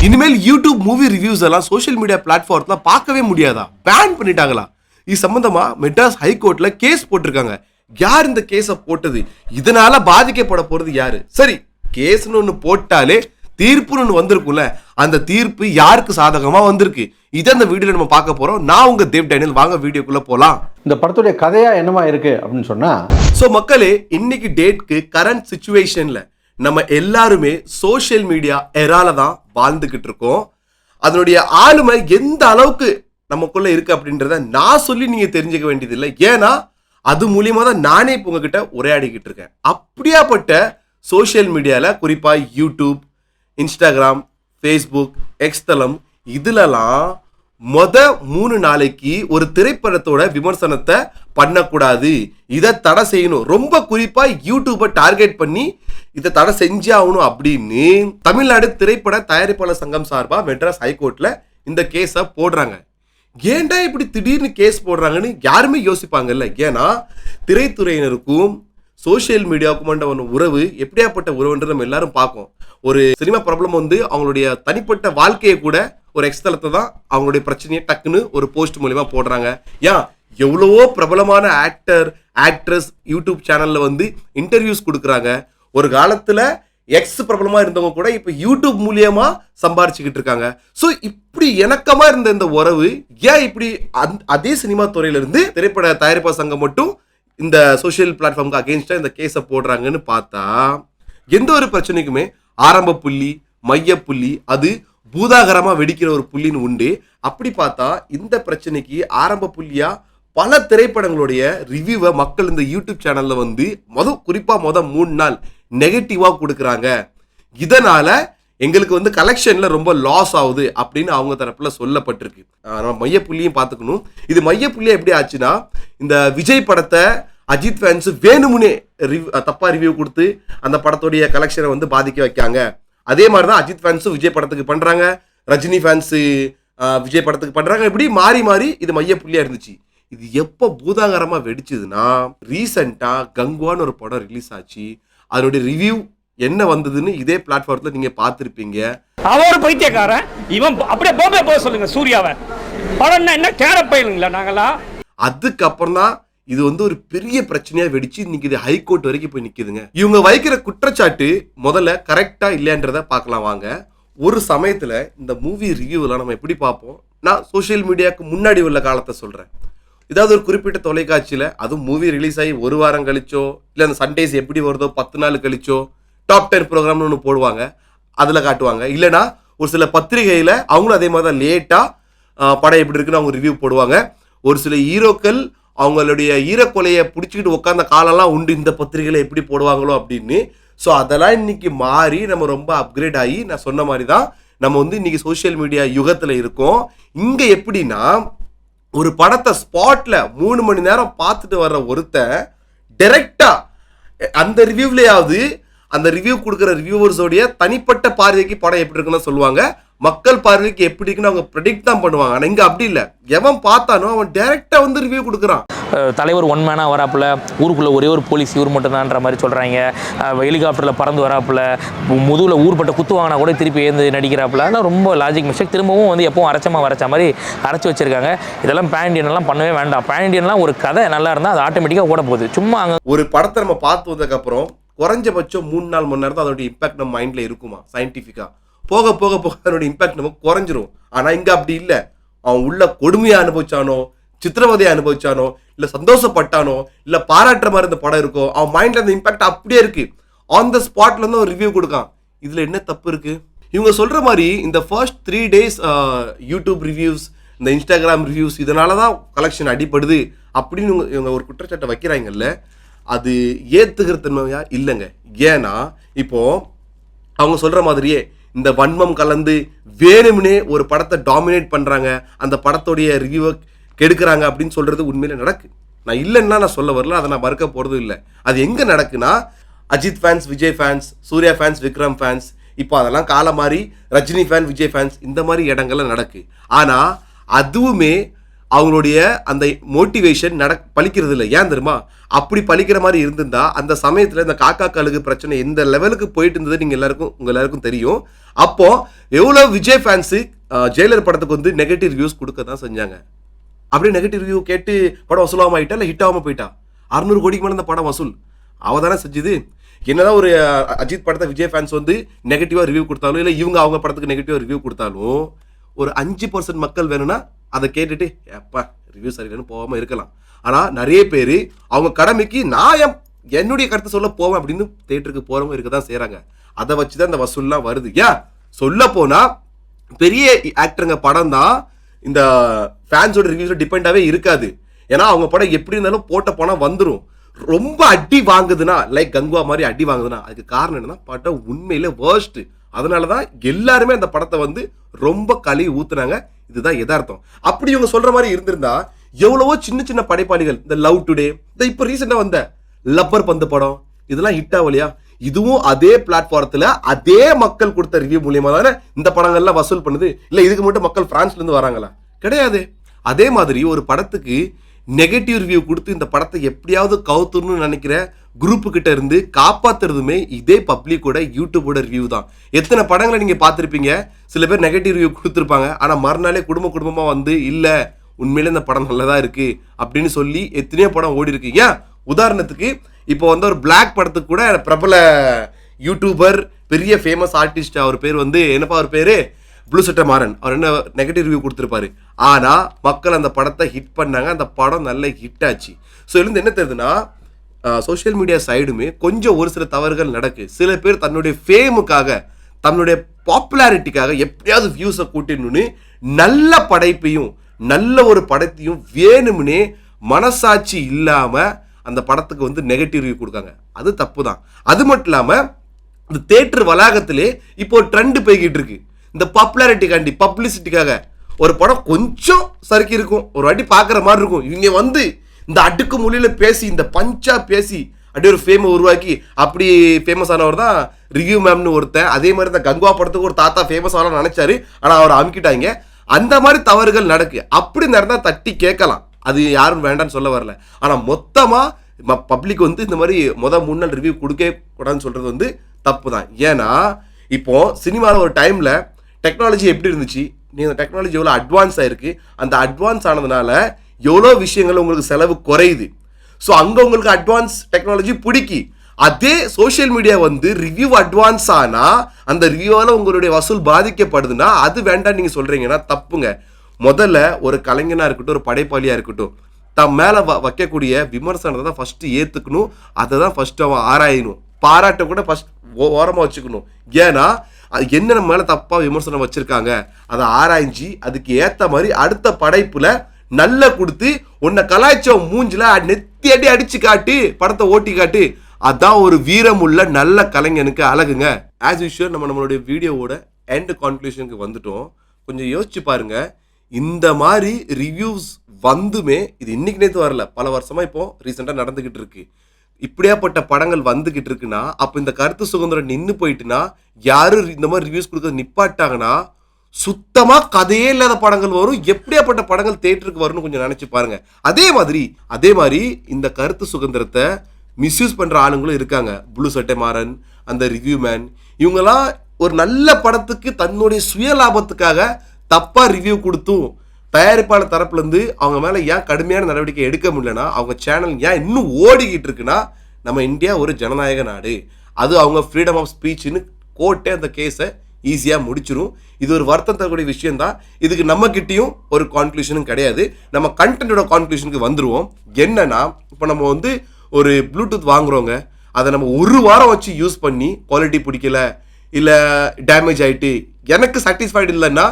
இனிமேல் YouTube movie reviews எல்லாம் social media பிளாட்ஃபார்ம்ல பார்க்கவே முடியாதா? பேன் பண்ணிட்டாங்களா? இது சம்பந்தமா மெட்ராஸ் ஹைகோர்ட்ல கேஸ் போட்டிருக்காங்க. யார் இந்த கேஸ போட்டது? இதனால பாதிக்கப்பட போறது யாரு? சரி, கேஸ்னு ஒன்று போட்டாலே தீர்ப்புன்னு ஒன்று வந்திருக்கும்ல, அந்த தீர்ப்பு யாருக்கு சாதகமா வந்திருக்கு? இதை அந்த வீடியோல நம்ம பார்க்க போறோம். நான் உங்க தேவ் டேனியல். வாங்க வீடியோக்குள்ள போலாம். இந்த படத்துடைய கதையா என்னமா இருக்கு அப்படின்னு சொன்னா, மக்களே, இன்னைக்கு டேட்க்கு கரண்ட் சிச்சுவேஷன்ல நம்ம எல்லாருமே சோஷியல் மீடியா எரால தான் வாழ்ந்துகிட்டு இருக்கோம். அதனுடைய ஆளுமை எந்த அளவுக்கு நமக்குள்ள இருக்கு அப்படின்றத நான் சொல்லி நீங்க தெரிஞ்சுக்க வேண்டியது இல்லை. ஏன்னா அது மூலியமா தான் நானே இப்போ உங்ககிட்ட உரையாடிக்கிட்டு இருக்கேன். அப்படியாப்பட்ட சோஷியல் மீடியால குறிப்பா யூடியூப், இன்ஸ்டாகிராம், ஃபேஸ்புக், எக்ஸ் தளம் இதுலலாம் 3 நாளைக்கு ஒரு திரைப்படத்தோட விமர்சனத்தை பண்ணக்கூடாது, இதை தடை செய்யணும். ரொம்ப குறிப்பா யூடியூபை டார்கெட் பண்ணி இதை தடை செஞ்சே ஆகணும் அப்படின்னு தமிழ்நாடு திரைப்பட தயாரிப்பாளர் சங்கம் சார்பா மெட்ராஸ் ஹைகோர்ட்ல இந்த கேஸை போடுறாங்க. ஏன்டா இப்படி திடீர்னு கேஸ் போடுறாங்கன்னு யாருமே யோசிப்பாங்கல்ல. ஏன்னா திரைத்துறையினருக்கும் சோஷியல் மீடியாவுக்கும் உறவு எப்படியாப்பட்ட உறவுன்றது நம்ம எல்லாரும் பார்ப்போம். ஒரு சினிமா ப்ராப்ளம் அவங்களுடைய தனிப்பட்ட வாழ்க்கையை கூட ஒரு எக்ஸ்தலத்தை தான் அவங்களுடைய பிரச்சனையை டக்குன்னு ஒரு போஸ்ட் மூலியமா போடுறாங்க. ஏன் எவ்வளவோ பிரபலமான ஆக்ட்ரஸ் யூடியூப் சேனல்ல இன்டர்வியூஸ் கொடுக்குறாங்க. ஒரு காலத்துல எக்ஸ் பிரபலமா இருந்தவங்க கூட இப்ப யூடியூப் மூலியமா சம்பாரிச்சுக்கிட்டு இருக்காங்க. ஸோ இப்படி இணக்கமா இருந்த இந்த உறவு ஏன் இப்படி அதே சினிமா துறையில இருந்து திரைப்பட தயாரிப்பாளர் சங்கம் மட்டும் இந்த சோஷியல் பிளாட்ஃபார்முக்கு அகேன்ஸ்டா இந்த கேஸை போடுறாங்கன்னு பார்த்தா, எந்த ஒரு பிரச்சனைக்குமே ஆரம்ப புள்ளி, மைய புள்ளி, அது பூதாகரமா வெடிக்கிற ஒரு புள்ளின்னு உண்டு. அப்படி பார்த்தா இந்த பிரச்சனைக்கு ஆரம்ப புள்ளியா பல திரைப்படங்களுடைய ரிவ்யூவை மக்கள் இந்த யூடியூப் சேனல்ல குறிப்பா 3 நாள் நெகட்டிவா கொடுக்குறாங்க. இதனால எங்களுக்கு கலெக்ஷன்ல ரொம்ப லாஸ் ஆகுது அப்படின்னு அவங்க தரப்புல சொல்லப்பட்டிருக்கு. நம்ம மையப்புள்ளியும் பார்த்துக்கணும். இது மையப்புள்ளியா எப்படி ஆச்சுன்னா, இந்த விஜய் படத்தை அஜித் ஃபேன்ஸ் வேணுமுனே தப்பா ரிவ்யூ கொடுத்து அந்த படத்துடைய கலெக்ஷனை பாதிக்க வைக்காங்க. அதே மாதிரிதான் அஜித் ஃபேன்ஸும் விஜய் படத்துக்கு பண்றாங்க, ரஜினி ஃபேன்ஸ் விஜய் படத்துக்கு பண்றாங்க. இப்படி மாறி மாறி இது மையப்புள்ளியா இருந்துச்சு. இது எப்போ பூதாகரமா வெடிச்சதுன்னா, ரீசெண்டா கங்குவான்னு ஒரு படம் ரிலீஸ் ஆச்சு. அதனுடைய ரிவ்யூ என்ன வந்ததுன்னு இதே பிளாட்ஃபார்ம்ல நீங்க பார்த்திருப்பீங்க. அவன் ஒரு பைத்தியக்காரன், இவன் அப்படியே போம்பே போக சொல்லுங்க சூர்யாவை. படம் என்ன கேரப்பையிலுங்களா நாங்களாம். அதுக்கப்புறம் தான் இது ஒரு பெரிய பிரச்சனையா வெடிச்சு இன்னைக்கு இது ஹைகோர்ட் வரைக்கும் போய் நிக்குதுங்க. இவங்க வைக்கிற குற்றச்சாட்டு முதல்ல கரெக்டா இல்லைன்றத பார்க்கலாம் வாங்க. ஒரு சமயத்துல இந்த மூவி ரிவ்யூலாம் நம்ம எப்படி பார்ப்போம்? நான் சோஷியல் மீடியாவுக்கு முன்னாடி உள்ள காலத்தை சொல்றேன். ஏதாவது ஒரு குறிப்பிட்ட தொலைக்காட்சியில அதுவும் மூவி ரிலீஸ் ஆகி ஒரு வாரம் கழிச்சோ, இல்லை அந்த சண்டேஸ் எப்படி வருதோ 10 நாள் கழிச்சோ டாப் 10 ப்ரோக்ராம்னு ஒன்று போடுவாங்க, அதில் காட்டுவாங்க. இல்லைனா ஒரு சில பத்திரிகையில் அவங்களும் அதே மாதிரி தான் லேட்டாக படம் எப்படி இருக்குன்னு அவங்க ரிவ்யூ போடுவாங்க. ஒரு சில ஹீரோக்கள் அவங்களுடைய ஈரக்கொலையை பிடிச்சிக்கிட்டு உட்காந்த காலம்லாம் உண்டு இந்த பத்திரிகையில் எப்படி போடுவாங்களோ அப்படின்னு. ஸோ அதெல்லாம் இன்னைக்கு மாறி நம்ம ரொம்ப அப்கிரேட் ஆகி, நான் சொன்ன மாதிரி தான் நம்ம இன்னைக்கு சோஷியல் மீடியா யுகத்தில் இருக்கோம். இங்கே எப்படின்னா, ஒரு படத்தை ஸ்பாட்ல 3 மணி நேரம் பார்த்துட்டு வர்ற ஒருத்தன் டைரக்டா அந்த ரிவ்யூவிலேயாவது அந்த ரிவ்யூ கொடுக்குற ரிவ்யூவர்ஸோடைய தனிப்பட்ட பார்வைக்கு படம் எப்படி இருக்குன்னு சொல்லுவாங்க, மக்கள் பார்வைக்கு எப்படி இருக்குன்னு அவங்க ப்ரெடிக்ட் தான் பண்ணுவாங்க. ஆனால் இங்கே அப்படி இல்லை. எவன் பார்த்தானோ அவன் டைரக்டா ரிவ்யூ கொடுக்குறான். தலைவர் ஒன் மேனாக வராப்புல, ஊருக்குள்ளே ஒரே ஒரு போலீஸ் இவர் மட்டும்தான்ற மாதிரி சொல்கிறாங்க. ஹெலிகாப்டரில் பறந்து வராப்புல, முதுகில் ஊர்பட்ட குத்து வாங்கினா கூட திருப்பி ஏந்து நடிக்கிறாப்புல. அதெல்லாம் ரொம்ப லாஜிக் மிஸ்டேக். திரும்பவும் எப்பவும் வரைச்ச மாதிரி அரைச்சி வச்சிருக்காங்க. இதெல்லாம் பேன் இண்டியன்லாம் பண்ணவே வேண்டாம். பேன் இண்டியன்லாம் ஒரு கதை நல்லா இருந்தால் அது ஆட்டோமேட்டிக்காக ஓட போகுது. சும்மா அங்கே ஒரு படத்தை நம்ம பார்த்து வந்ததுக்கப்புறம் குறைஞ்சபட்சம் 3-4 மணி நேரம் தான் அதோடைய இம்பாக்ட் நம்ம மைண்ட்ல இருக்குமா சயின்டிஃபிக்கா. போக போக போக அதோட இம்பாக்ட் நமக்கு குறைஞ்சிரும். ஆனால் இங்கே அப்படி இல்லை. அவன் உள்ள கொடுமையை அனுபவிச்சானோ, சித்திரவதையை அனுபவிச்சானோ, இல்லை சந்தோஷப்பட்டானோ, இல்லை பாராட்டுற மாதிரி இந்த படம் இருக்கோ, அவன் மைண்ட்ல அந்த இம்பாக்ட் அப்படியே இருக்கு. ஆன் த ஸ்பாட்ல இருந்து ஒரு ரிவ்யூ கொடுக்கான். இதுல என்ன தப்பு இருக்கு? இவங்க சொல்ற மாதிரி இந்த ஃபர்ஸ்ட் 3 days யூடியூப் ரிவ்யூஸ், இந்த இன்ஸ்டாகிராம் ரிவ்யூஸ் இதனால தான் கலெக்ஷன் அடிப்படுது அப்படின்னு இவங்க ஒரு குற்றச்சாட்டை வைக்கிறாங்கல்ல, அது ஏத்துக்கிற தன்மையா இல்லைங்க. ஏன்னா இப்போ அவங்க சொல்ற மாதிரியே இந்த வன்மம் கலந்து வேணும்னே ஒரு படத்தை டாமினேட் பண்றாங்க, அந்த படத்துடைய ரிவ்யூவை கெடுக்கிறாங்க அப்படின்னு சொல்றது உண்மையில நடக்கு. நான் இல்லைன்னா நான் சொல்ல வரல, அதை நான் மறுக்க போறதும் இல்லை. அது எங்க நடக்குன்னா, Ajith fans, Vijay fans, Suriya fans, Vikram fans, இப்போ அதெல்லாம் காலம் மாறி ரஜினி ஃபேன், விஜய் ஃபேன்ஸ், இந்த மாதிரி இடங்கள்ல நடக்கு. ஆனா அதுவுமே அவங்களுடைய அந்த மோட்டிவேஷன் பலிக்கிறது இல்லை. ஏன் தெரியுமா? அப்படி பலிக்கிற மாதிரி இருந்திருந்தா அந்த சமயத்தில் இந்த காக்கா கழுகு பிரச்சனை எந்த லெவலுக்கு போயிட்டு இருந்தது உங்க எல்லாருக்கும் தெரியும். அப்போ எவ்வளோ விஜய் ஃபேன்ஸு ஜெயிலர் படத்துக்கு வந்து நெகட்டிவ் ரிவ்யூஸ் கொடுக்க தான் செஞ்சாங்க. அப்படியே நெகட்டிவ் ரிவ்யூ கேட்டு படம் வசூலாமல் ஆகிட்டா இல்லை ஹிட் ஆகாமல் போயிட்டா? 600 கோடிக்கு மேலே இந்த படம் வசூல் அவ தானே செஞ்சுது. என்னதான் ஒரு அஜித் படத்தை விஜய் ஃபேன்ஸ் வந்து நெகட்டிவாக ரிவ்யூ கொடுத்தாலும் இல்லை இவங்க அவங்க படத்துக்கு நெகட்டிவாக ரிவ்யூ கொடுத்தாலும் ஒரு 5% மக்கள் வேணும்னா அதை கேட்டுட்டு எப்பா ரிவ்யூ சரியில்லைன்னு போகாமல் இருக்கலாம். ஆனால் நிறைய பேர் அவங்க கடமைக்கு நான் என்னுடைய கருத்து சொல்ல போவேன் அப்படின்னு தேட்டருக்கு போகிறவங்க இருக்க தான் செய்கிறாங்க. அதை வச்சு தான் இந்த வசூல்லாம் வருது. ஏன் சொல்ல போனால் பெரிய ஆக்டருங்க படம் தான் இந்த ஃபேன்ஸோட ரிவ்யூஸில் டிபெண்டாகவே இருக்காது. ஏன்னா அவங்க படம் எப்படி இருந்தாலும் போட்ட பணம் வந்துடும். ரொம்ப அடி வாங்குதுன்னா லைக் கங்குவா மாதிரி அடி வாங்குதுன்னா அதுக்கு காரணம் என்னன்னா படம் உண்மையிலே வேர்ஸ்ட். அதனால தான் எல்லாருமே அந்த படத்தை வந்து ரொம்ப கழுவி ஊத்துனாங்க. இதுதான் யதார்த்தம். அப்படி இவங்க சொல்ற மாதிரி இருந்திருந்தா எவ்வளவோ சின்ன சின்ன படைப்பாளிகள் இந்த லவ் டுடே இந்த இப்போ ரீசெண்டாக வந்த லப்பர் பந்து படம் இதெல்லாம் ஹிட் ஆகலையா? இதுவும் அதே பிளாட்ஃபார்த்தில் அதே மக்கள் கொடுத்த ரிவ்யூ மூலியமா தானே இந்த படங்கள்லாம் வசூல் பண்ணுது. இல்லை இதுக்கு மட்டும் மக்கள் பிரான்ஸ்ல இருந்து வராங்களா? கிடையாது. அதே மாதிரி ஒரு படத்துக்கு நெகட்டிவ் ரிவ்யூ கொடுத்து இந்த படத்தை எப்படியாவது கவுத்துன்னு நினைக்கிற குரூப்பு கிட்ட இருந்து காப்பாத்துறதுமே இதே பப்ளிக்கோட யூடியூபோட ரிவ்யூ தான். எத்தனை படங்களை நீங்க பார்த்துருப்பீங்க, சில பேர் நெகட்டிவ் ரிவ்யூ கொடுத்துருப்பாங்க, ஆனா மறுநாளே குடும்பமா வந்து இல்ல உண்மையிலே இந்த படம் நல்லதா இருக்கு அப்படின்னு சொல்லி எத்தனையோ படம் ஓடி இருக்கு. ஏன் உதாரணத்துக்கு இப்போ வந்து ஒரு பிளாக் படத்துக்கு கூட பிரபல யூடியூபர் பெரிய ஃபேமஸ் ஆர்டிஸ்ட் அவர் பேர் வந்து என்னப்பா அவர் பேரு ப்ளூ சட்டை மாறன், அவர் என்ன நெகட்டிவ் ரிவ்யூ கொடுத்துருப்பாரு. ஆனால் மக்கள் அந்த படத்தை ஹிட் பண்ணாங்க, அந்த படம் நல்ல ஹிட் ஆச்சு. ஸோ இதுலேருந்து என்ன தெரியுதுன்னா சோஷியல் மீடியா சைடுமே கொஞ்சம் ஒரு சில தவறுகள் நடக்கு. சில பேர் தன்னுடைய ஃபேமுக்காக தன்னுடைய பாப்புலாரிட்டிக்காக எப்படியாவது வியூஸை கூட்டிடணும்னு நல்ல படைப்பையும் நல்ல ஒரு படத்தையும் வேணும்னே மனசாட்சி இல்லாமல் அந்த படத்துக்கு வந்து நெகட்டிவ் ரிவ்யூ கொடுக்காங்க. அது தப்பு தான். அது மட்டும் இல்லாமல் இந்த தேட்டர் வளாகத்திலே இப்போ ஒரு ட்ரெண்ட் போய்கிட்டு இருக்கு. இந்த பாப்புலாரிட்டிக்காண்டி பப்ளிசிட்டிக்காக ஒரு படம் கொஞ்சம் சறுக்கி இருக்கும், ஒரு வாட்டி பார்க்குற மாதிரி இருக்கும், இவங்க வந்து இந்த அடுக்கு மொழியில் பேசி இந்த பஞ்சா பேசி அப்படியே ஒரு ஃபேமை உருவாக்கி அப்படி ஃபேமஸ் ஆனவர் தான் ரிவ்யூ மேம்னு ஒருத்தன். அதே மாதிரி இந்த கங்குவா படத்துக்கு ஒரு தாத்தா ஃபேமஸ் ஆகலாம்னு நினைச்சாரு, ஆனால் அவரை அமுக்கிட்டாங்க. அந்த மாதிரி தவறுகள் நடக்கு. அப்படி நடந்தால் தட்டி கேட்கலாம், அது யாரும் வேண்டான்னு சொல்ல வரல. ஆனால் மொத்தமாக பப்ளிக் வந்து இந்த மாதிரி மூணு நாள் ரிவ்யூ கொடுக்க கூடாதுன்னு சொல்றது வந்து தப்பு தான். ஏன்னா இப்போ சினிமாவில் ஒரு டைமில் டெக்னாலஜி எப்படி இருந்துச்சு, நீங்கள் டெக்னாலஜி எவ்வளோ அட்வான்ஸ் ஆயிருக்கு, அந்த அட்வான்ஸ் ஆனதுனால எவ்வளோ விஷயங்கள் உங்களுக்கு செலவு குறையுது. ஸோ அங்கே உங்களுக்கு அட்வான்ஸ் டெக்னாலஜி பிடிக்கி. அதே சோஷியல் மீடியா வந்து ரிவ்யூ அட்வான்ஸ் ஆனால் அந்த ரிவ்யூவால் உங்களுடைய வசூல் பாதிக்கப்படுதுன்னா அது வேண்டாம் நீங்கள் சொல்கிறீங்கன்னா தப்புங்க. முதல்ல ஒரு கலைஞனாக இருக்கட்டும், ஒரு படைப்பாளியாக இருக்கட்டும், தம் மேலே வைக்கக்கூடிய விமர்சனத்தை தான் ஃபஸ்ட்டு ஏற்றுக்கணும், அதை தான் ஃபஸ்ட்டு அவன் ஆராயணும். பாராட்ட கூட ஃபஸ்ட் ஓரமாக வச்சுக்கணும். ஏன்னா அது என்ன நம்ம மேலே தப்பாக விமர்சனம் வச்சுருக்காங்க அதை ஆராய்ஞ்சி அதுக்கு ஏற்ற மாதிரி அடுத்த படைப்பில் நல்ல கொடுத்து உன்னை கலாய்ச்ச மூஞ்சில் நெத்தி அடி அடிச்சு காட்டு, படத்தை ஓட்டி காட்டு. அதான் ஒரு வீரமுள்ள நல்ல கலைஞனுக்கு அழகுங்க. ஆஸ் யூஷுவல் நம்மளுடைய வீடியோவோட எண்ட் கன்க்ளூஷனுக்கு வந்துட்டோம். கொஞ்சம் யோசிச்சு பாருங்க, இந்த மாதிரி ரிவ்யூஸ் வந்துமே இது இன்னைக்கு நேற்று வரல, பல வருஷமா இப்போ ரீசெண்டாக நடந்துகிட்டு இருக்கு. இப்படியாப்பட்ட படங்கள் வந்துகிட்டு இருக்குன்னா அப்போ இந்த கருத்து சுதந்திரம் நின்று போயிட்டுனா யாரும் இந்த மாதிரி ரிவ்யூஸ் கொடுக்கறது நிப்பாட்டாங்கன்னா சுத்தமா கதையே இல்லாத படங்கள் வரும். எப்படியாப்பட்ட படங்கள் தியேட்டருக்கு வரும்னு கொஞ்சம் நினைச்சு பாருங்க. அதே மாதிரி இந்த கருத்து சுதந்திரத்தை மிஸ்யூஸ் பண்ற ஆளுங்களும் இருக்காங்க. ப்ளூ சட்டை மாறன், அந்த ரிவ்யூ மேன், இவங்கெல்லாம் ஒரு நல்ல படத்துக்கு தன்னுடைய சுய லாபத்துக்காக தப்பா ரிவ்யூ கொடுத்தும் தயாரிப்பாளர் தரப்புல இருந்து அவங்க மேல ஏன் கடுமையான நடவடிக்கை எடுக்க முடியலன்னா அவங்க சேனல் ஏன் இன்னும் ஓடிக்கிட்டு இருக்குன்னா நம்ம இந்தியா ஒரு ஜனநாயக நாடு, அது அவங்க ஃப்ரீடம் ஆஃப் ஸ்பீச்னு கோர்ட்டே அந்த கேஸை ஈஸியாக முடிச்சிடும். இது ஒரு வருத்தம் தரக்கூடிய விஷயம்தான். இதுக்கு நம்ம கிட்டேயும் ஒரு கான்க்ளூஷனும் கிடையாது. நம்ம கண்டென்ட்டோட கான்க்ளூஷனுக்கு வந்துடுவோம். என்னன்னா இப்போ நம்ம வந்து ஒரு ப்ளூடூத் வாங்குறோங்க, அதை நம்ம ஒரு வாரம் வச்சு யூஸ் பண்ணி குவாலிட்டி பிடிக்கல இல்லை டேமேஜ் ஆகிட்டு எனக்கு சாட்டிஸ்ஃபைடு இல்லைன்னா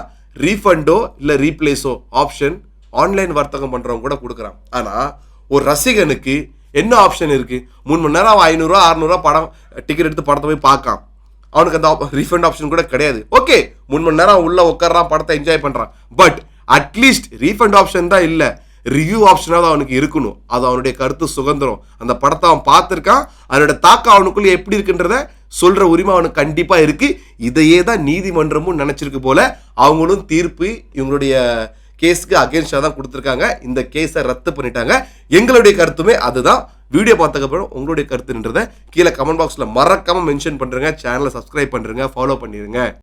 ரீஃபண்டோ இல்லை ரீப்ளேஸோ ஆப்ஷன் ஆன்லைன் வர்த்தகம் பண்ணுறவங்க கூட கொடுக்குறான். ஆனால் ஒரு ரசிகனுக்கு என்ன ஆப்ஷன் இருக்குது? 3 மணி நேரம் அவன் 500 600 படம் டிக்கெட் எடுத்து படத்தை போய் பார்க்கான், அவனுக்கு அந்த ரீஃபண்ட் ஆப்ஷன் கூட கிடையாது. ஓகே 3 மணி நேரம் உள்ள உட்காரான், படத்தை என்ஜாய் பண்ணுறான், பட் அட்லீஸ்ட் ரீஃபண்ட் ஆப்ஷன் தான் இல்லை, ரிவ்யூ ஆப்ஷனாக தான் அவனுக்கு இருக்கணும். அது அவனுடைய கருத்து சுதந்திரம். அந்த படத்தை அவன் பார்த்துருக்கான், அதனோட தாக்கம் அவனுக்குள்ளே எப்படி இருக்குன்றத சொல்கிற உரிமை அவனுக்கு கண்டிப்பாக இருக்குது. இதையே தான் நீதிமன்றமும் நினச்சிருக்கு போல. அவங்களும் தீர்ப்பு இவங்களுடைய கேஸுக்கு அகேன்ஸ்டாக தான் கொடுத்துருக்காங்க. இந்த கேஸை ரத்து பண்ணிட்டாங்க. எங்களுடைய கருத்துமே அதுதான். வீடியோ பார்த்ததுக்கப்புறம் உங்களுடைய கருத்துன்றதை கீழே கமெண்ட் பாக்ஸில் மறக்காமல் மென்ஷன் பண்ணுறேங்க. சேனலை சப்ஸ்கிரைப் பண்ணுறேங்க, ஃபாலோ பண்ணிடுங்க.